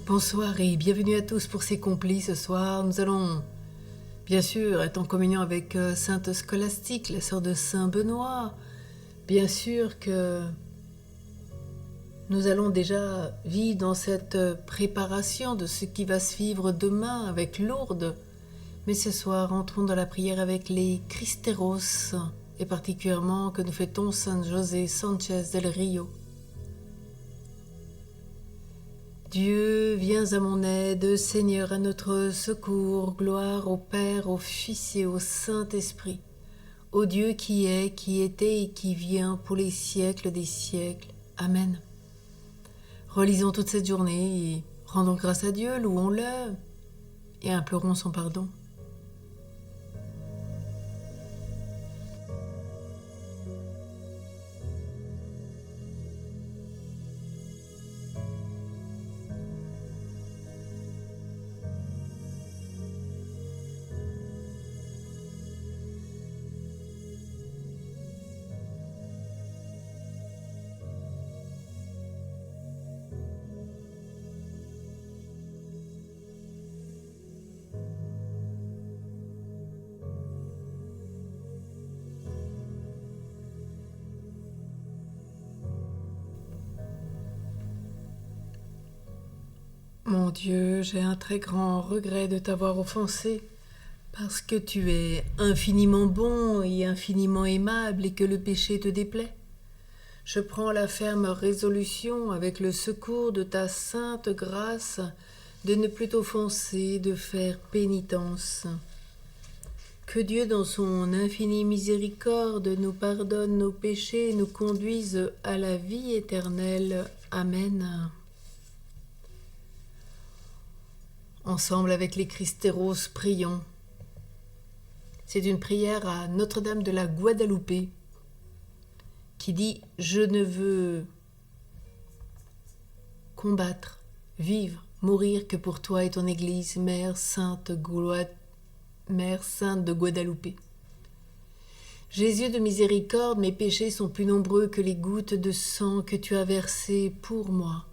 Bonsoir et bienvenue à tous pour ces complis. Ce soir, nous allons bien sûr être en communion avec Sainte Scolastique, la sœur de Saint Benoît. Bien sûr que nous allons déjà vivre dans cette préparation de ce qui va se vivre demain avec Lourdes. Mais ce soir, entrons dans la prière avec les Cristeros, et particulièrement que nous fêtons Saint José Sanchez del Rio. Dieu, viens à mon aide, Seigneur, à notre secours, gloire au Père, au Fils et au Saint-Esprit, au Dieu qui est, qui était et qui vient pour les siècles des siècles. Amen. Relisons toute cette journée et rendons grâce à Dieu, louons-le et implorons son pardon. Mon Dieu, j'ai un très grand regret de t'avoir offensé, parce que tu es infiniment bon et infiniment aimable et que le péché te déplaît. Je prends la ferme résolution, avec le secours de ta sainte grâce, de ne plus t'offenser, de faire pénitence. Que Dieu, dans son infinie miséricorde, nous pardonne nos péchés et nous conduise à la vie éternelle. Amen. Ensemble avec les Cristeros, prions. C'est une prière à Notre-Dame de la Guadalupe qui dit « Je ne veux combattre, vivre, mourir que pour toi et ton Église, Mère Sainte de Guadalupe. Jésus de miséricorde, mes péchés sont plus nombreux que les gouttes de sang que tu as versées pour moi.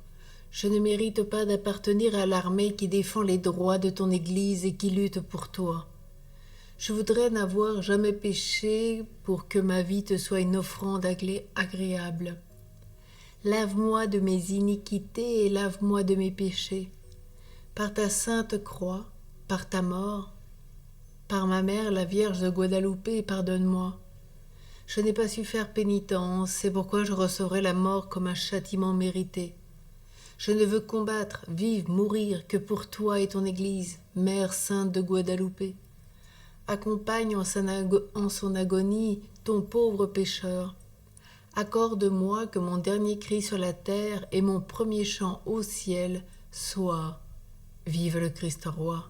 Je ne mérite pas d'appartenir à l'armée qui défend les droits de ton Église et qui lutte pour toi. Je voudrais n'avoir jamais péché pour que ma vie te soit une offrande agréable. Lave-moi de mes iniquités et lave-moi de mes péchés. Par ta sainte croix, par ta mort, par ma mère, la Vierge de Guadalupe, pardonne-moi. Je n'ai pas su faire pénitence, c'est pourquoi je recevrai la mort comme un châtiment mérité. Je ne veux combattre, vivre, mourir que pour toi et ton Église, Mère Sainte de Guadalupe. Accompagne en son agonie ton pauvre pécheur. Accorde-moi que mon dernier cri sur la terre et mon premier chant au ciel soit « Vive le Christ roi ».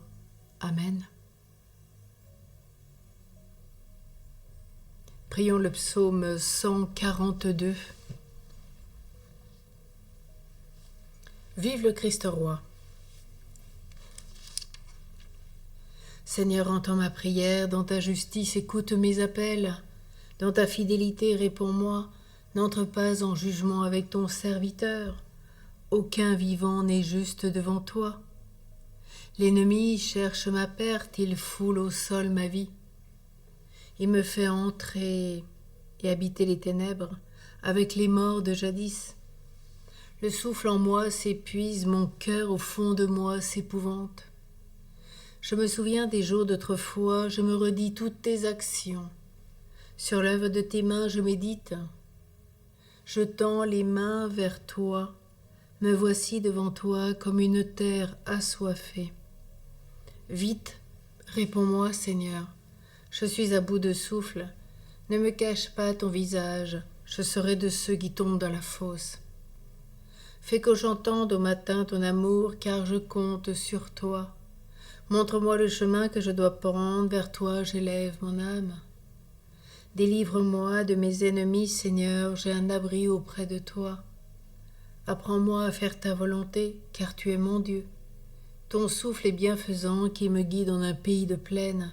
Amen. Prions le psaume 142. Vive le Christ roi. Seigneur, entends ma prière, dans ta justice écoute mes appels, dans ta fidélité réponds-moi, n'entre pas en jugement avec ton serviteur, aucun vivant n'est juste devant toi. L'ennemi cherche ma perte, il foule au sol ma vie. Il me fait entrer et habiter les ténèbres avec les morts de jadis. Le souffle en moi s'épuise, mon cœur au fond de moi s'épouvante. Je me souviens des jours d'autrefois, je me redis toutes tes actions. Sur l'œuvre de tes mains je médite. Je tends les mains vers toi, me voici devant toi comme une terre assoiffée. Vite, réponds-moi, Seigneur, je suis à bout de souffle. Ne me cache pas ton visage, je serai de ceux qui tombent dans la fosse. Fais que j'entende au matin ton amour, car je compte sur toi. Montre-moi le chemin que je dois prendre, vers toi j'élève mon âme. Délivre-moi de mes ennemis, Seigneur, j'ai un abri auprès de toi. Apprends-moi à faire ta volonté, car tu es mon Dieu. Ton souffle est bienfaisant qui me guide en un pays de plaine.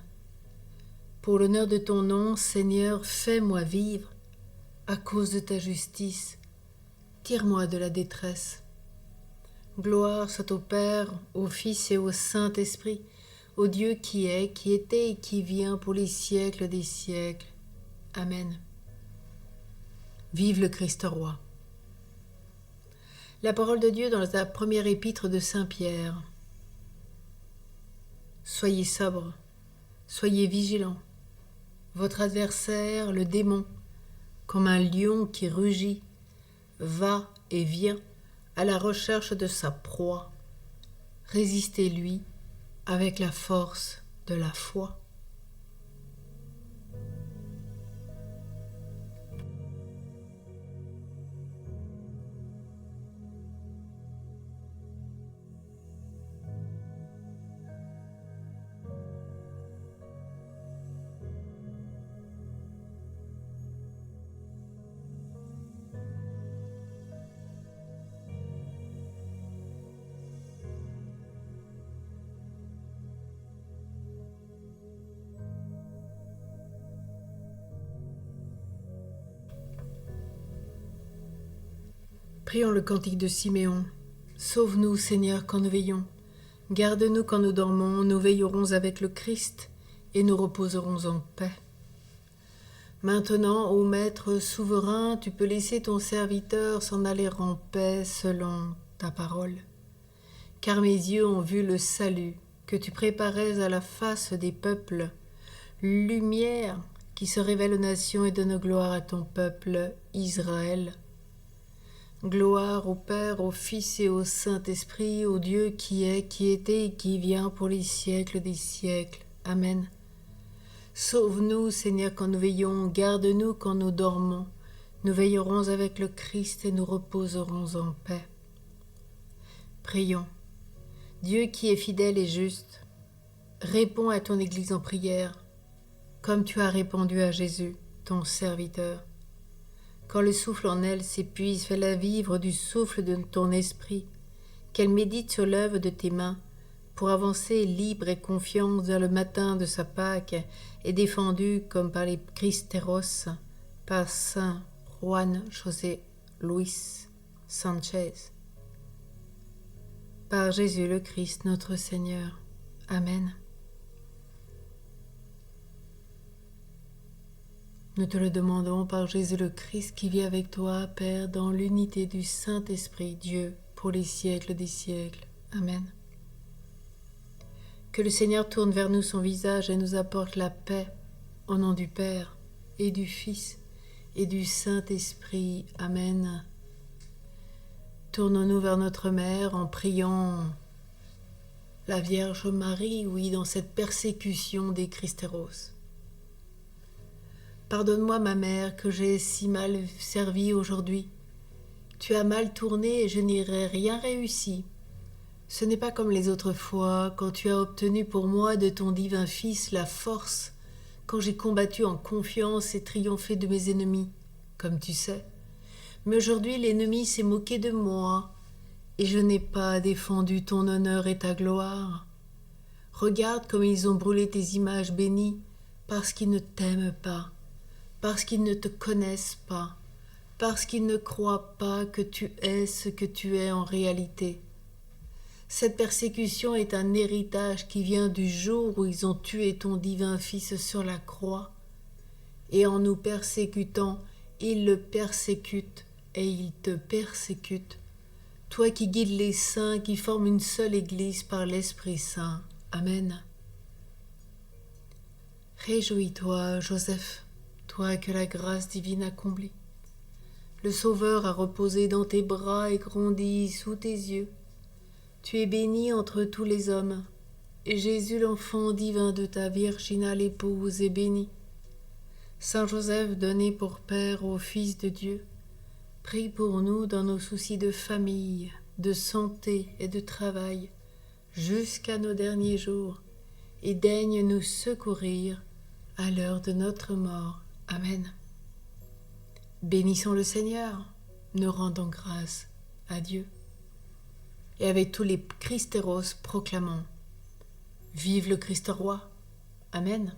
Pour l'honneur de ton nom, Seigneur, fais-moi vivre. À cause de ta justice, tire-moi de la détresse. Gloire soit au Père, au Fils et au Saint-Esprit, au Dieu qui est, qui était et qui vient pour les siècles des siècles. Amen. Vive le Christ roi. La parole de Dieu dans la première épître de Saint Pierre. Soyez sobres, soyez vigilants. Votre adversaire, le démon, comme un lion qui rugit, va et vient à la recherche de sa proie. Résistez-lui avec la force de la foi. Prions le cantique de Siméon. Sauve-nous, Seigneur, quand nous veillons. Garde-nous quand nous dormons. Nous veillerons avec le Christ et nous reposerons en paix. Maintenant, ô Maître souverain, tu peux laisser ton serviteur s'en aller en paix selon ta parole. Car mes yeux ont vu le salut que tu préparais à la face des peuples, lumière qui se révèle aux nations et donne gloire à ton peuple, Israël. Gloire au Père, au Fils et au Saint-Esprit, au Dieu qui est, qui était et qui vient pour les siècles des siècles. Amen. Sauve-nous, Seigneur, quand nous veillons, garde-nous quand nous dormons. Nous veillerons avec le Christ et nous reposerons en paix. Prions. Dieu qui est fidèle et juste, réponds à ton Église en prière, comme tu as répondu à Jésus, ton serviteur. Quand le souffle en elle s'épuise, fais-la vivre du souffle de ton esprit, qu'elle médite sur l'œuvre de tes mains, pour avancer libre et confiante vers le matin de sa Pâque, et défendue comme par les Cristeros, par Saint Juan José Luis Sanchez. Par Jésus le Christ, notre Seigneur. Amen. Nous te le demandons par Jésus le Christ qui vit avec toi, Père, dans l'unité du Saint-Esprit, Dieu, pour les siècles des siècles. Amen. Que le Seigneur tourne vers nous son visage et nous apporte la paix, au nom du Père, et du Fils, et du Saint-Esprit. Amen. Tournons-nous vers notre Mère en priant la Vierge Marie, oui, dans cette persécution des Cristeros. Pardonne-moi, ma mère, que j'ai si mal servi aujourd'hui. Tu as mal tourné et je n'irai rien réussi. Ce n'est pas comme les autres fois, quand tu as obtenu pour moi de ton divin Fils la force, quand j'ai combattu en confiance et triomphé de mes ennemis, comme tu sais. Mais aujourd'hui, l'ennemi s'est moqué de moi, et je n'ai pas défendu ton honneur et ta gloire. Regarde comme ils ont brûlé tes images bénies, parce qu'ils ne t'aiment pas. Parce qu'ils ne te connaissent pas, parce qu'ils ne croient pas que tu es ce que tu es en réalité. Cette persécution est un héritage qui vient du jour où ils ont tué ton divin Fils sur la croix. Et en nous persécutant, ils le persécutent et ils te persécutent. Toi qui guides les saints, qui forment une seule Église par l'Esprit Saint. Amen. Réjouis-toi, Joseph, toi que la grâce divine a comblé. Le Sauveur a reposé dans tes bras et grandi sous tes yeux. Tu es béni entre tous les hommes, et Jésus, l'enfant divin de ta virginale épouse, est béni. Saint Joseph, donné pour Père au Fils de Dieu, prie pour nous dans nos soucis de famille, de santé et de travail, jusqu'à nos derniers jours, et daigne nous secourir à l'heure de notre mort. Amen. Bénissons le Seigneur, nous rendons grâce à Dieu. Et avec tous les Cristeros proclamons: Vive le Christ roi. Amen.